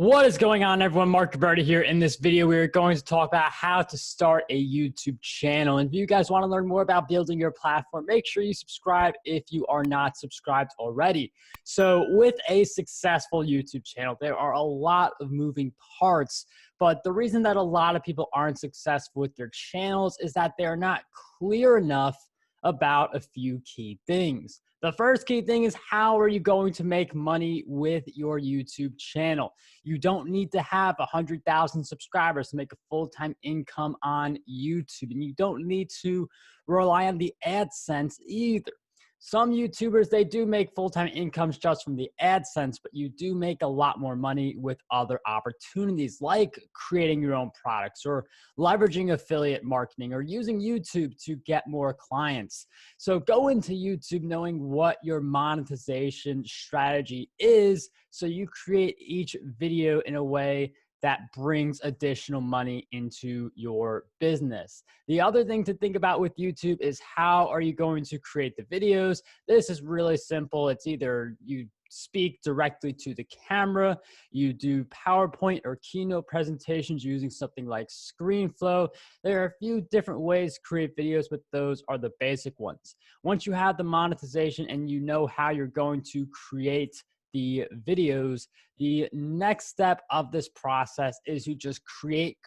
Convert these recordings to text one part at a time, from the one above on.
What is going on, everyone? Marc Guberti here. In this video, we're going to talk about how to start a YouTube channel. And if you guys want to learn more about building your platform, make sure you subscribe if you are not subscribed already. So with a successful YouTube channel, there are a lot of moving parts. But the reason that a lot of people aren't successful with their channels is that they're not clear enough about a few key things. The first key thing is, how are you going to make money with your YouTube channel? You don't need to have 100,000 subscribers to make a full-time income on YouTube, and you don't need to rely on the AdSense either. Some YouTubers, they do make full-time incomes just from the AdSense, but you do make a lot more money with other opportunities like creating your own products or leveraging affiliate marketing or using YouTube to get more clients. So go into YouTube knowing what your monetization strategy is, so you create each video in a way that brings additional money into your business. The other thing to think about with YouTube is, how are you going to create the videos? This is really simple. It's either you speak directly to the camera, you do PowerPoint or keynote presentations using something like ScreenFlow. There are a few different ways to create videos, but those are the basic ones. Once you have the monetization and you know how you're going to create the videos, the next step of this process is you just create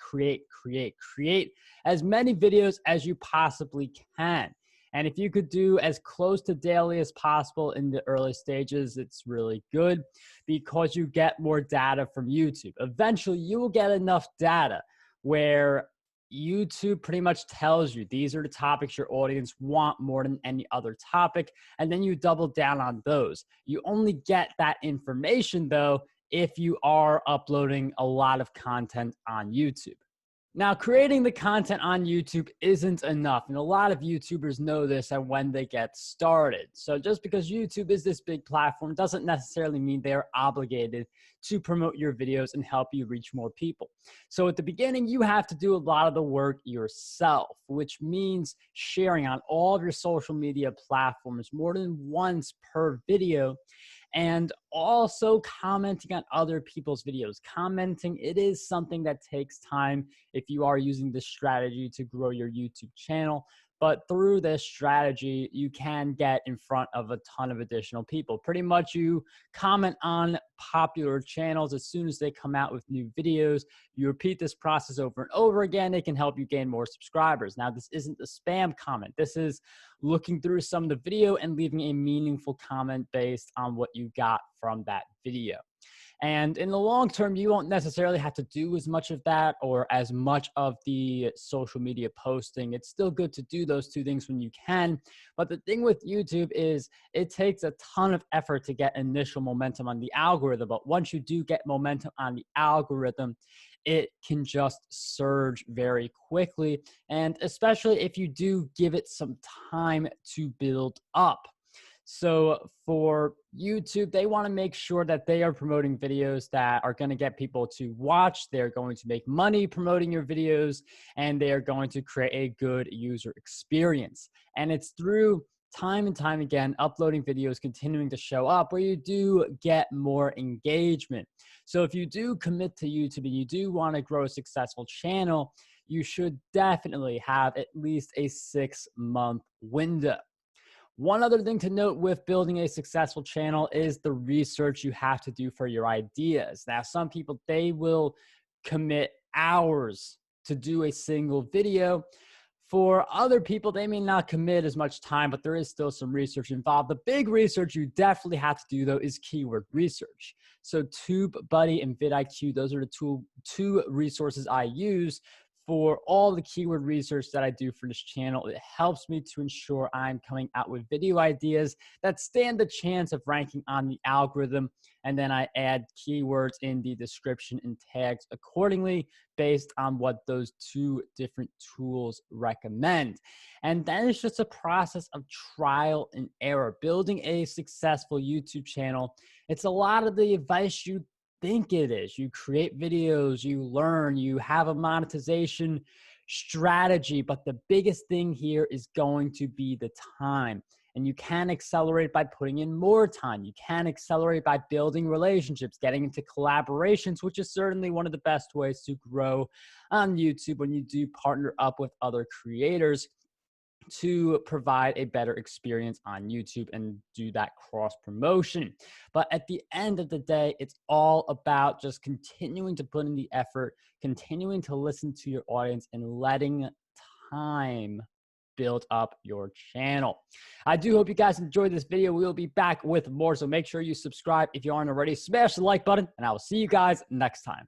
as many videos as you possibly can. And if you could do as close to daily as possible in the early stages, it's really good because you get more data from YouTube. Eventually, you will get enough data where YouTube pretty much tells you these are the topics your audience want more than any other topic, and then you double down on those. You only get that information, though, if you are uploading a lot of content on YouTube. Now, creating the content on YouTube isn't enough, and a lot of YouTubers know this and when they get started. So just because YouTube is this big platform doesn't necessarily mean they're obligated to promote your videos and help you reach more people. So at the beginning, you have to do a lot of the work yourself, which means sharing on all of your social media platforms more than once per video, and also commenting on other people's videos. Commenting, it is something that takes time if you are using this strategy to grow your YouTube channel. But through this strategy, you can get in front of a ton of additional people. Pretty much you comment on popular channels as soon as they come out with new videos. You repeat this process over and over again. It can help you gain more subscribers. Now, this isn't a spam comment. This is looking through some of the video and leaving a meaningful comment based on what you got from that video. And in the long term, you won't necessarily have to do as much of that or as much of the social media posting. It's still good to do those two things when you can. But the thing with YouTube is it takes a ton of effort to get initial momentum on the algorithm. But once you do get momentum on the algorithm, it can just surge very quickly. And especially if you do give it some time to build up. So for YouTube, they want to make sure that they are promoting videos that are going to get people to watch. They're going to make money promoting your videos, and they are going to create a good user experience. And it's through time and time again, uploading videos, continuing to show up, where you do get more engagement. So if you do commit to YouTube and you do want to grow a successful channel, you should definitely have at least a 6-month window. One other thing to note with building a successful channel is the research you have to do for your ideas. Now, some people, they will commit hours to do a single video. For other people, they may not commit as much time, but there is still some research involved. The big research you definitely have to do, though, is keyword research. So TubeBuddy and vidIQ, those are the two resources I use for all the keyword research that I do for this channel. It helps me to ensure I'm coming out with video ideas that stand the chance of ranking on the algorithm. And then I add keywords in the description and tags accordingly based on what those two different tools recommend. And then it's just a process of trial and error. Building a successful YouTube channel, it's a lot of the advice you think it is. You create videos, you learn, you have a monetization strategy, but the biggest thing here is going to be the time. And you can accelerate by putting in more time. You can accelerate by building relationships, getting into collaborations, which is certainly one of the best ways to grow on YouTube when you do partner up with other creators to provide a better experience on YouTube and do that cross promotion. But at the end of the day, it's all about just continuing to put in the effort, continuing to listen to your audience, and letting time build up your channel. I do hope you guys enjoyed this video. We will be back with more, so make sure you subscribe if you aren't already. Smash the like button, and I will see you guys next time.